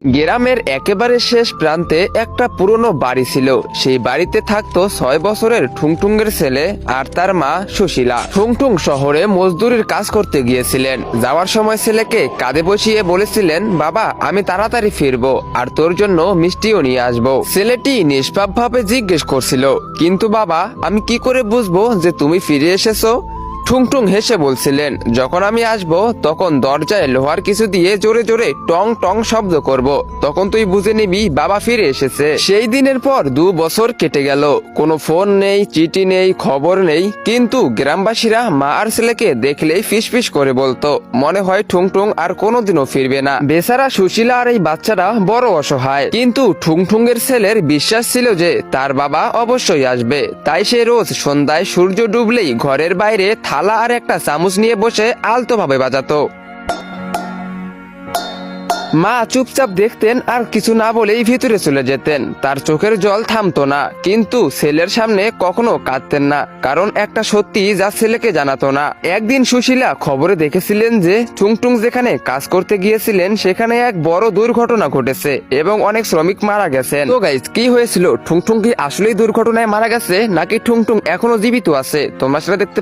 গ্রামের একেবারে শেষ প্রান্তে একটা পুরনো বাড়ি ছিল। সেই বাড়িতে থাকতো 6 বছরের ঠুংঠুংয়ের ছেলে আর তার মা সুশীলা। ঠুংঠুং শহরে মজদুরির কাজ করতে গিয়েছিলেন। যাওয়ার সময় ছেলেকে কাঁধে বসিয়ে বলেছিলেন, বাবা আমি তাড়াতাড়ি ফিরবো আর তোর জন্য মিষ্টিও নিয়ে আসবো। ছেলেটি নিষ্পাপ ভাবে জিজ্ঞেস করছিল, কিন্তু বাবা আমি কি করে বুঝবো যে তুমি ফিরে এসেছো? ঠুংঠুং হেসে বলছিলেন, যখন আমি আসব তখন দরজায় লোহার কিছু দিয়ে জোরে জোরে টং টং শব্দ করব, তখন তুই বুঝে নিবি বাবা ফিরে এসেছে। সেই দিনের পর 2 বছর কেটে গেল। কোনো ফোন নেই, চিঠি নেই, খবর নেই, কিন্তু গ্রামবাসীরা মা আর ছেলেকে দেখলেই ফিসফিস করে বলতো, মনে হয় ঠুংঠুং আর কোনোদিনও ফিরবে না। বেচারা সুশীলা আর এই বাচ্চারা বড় অসহায়, কিন্তু ঠুংঠুংয়ের ছেলের বিশ্বাস ছিল যে তার বাবা অবশ্যই আসবে। তাই সে রোজ সন্ধ্যায় সূর্য ডুবলেই ঘরের বাইরে থালা আর একটা চামচ নিয়ে বসে আলতো ভাবে বাজাতো। মা চুপচাপ দেখতেন আর কিছু না বলেই ভিতরে চলে যেতেন। তার চোখের জল থামতো না, কিন্তু ছেলের সামনে কখনো কাঁদতেন না, কারণ একটা সত্যি যা ছেলেকে জানাতো না। একদিন সুশীলা খবরে দেখেছিলেন যে ঠুংঠুং যেখানে কাজ করতে গিয়েছিলেন সেখানে এক বড় দুর্ঘটনা ঘটেছে এবং অনেক শ্রমিক মারা গেছেন। তো গাইস, কি হয়েছিল? ঠুংঠুং কি আসলেই দুর্ঘটনায় মারা গেছে নাকি ঠুংঠুং এখনো জীবিত আছে? তোমরা সেটা দেখতে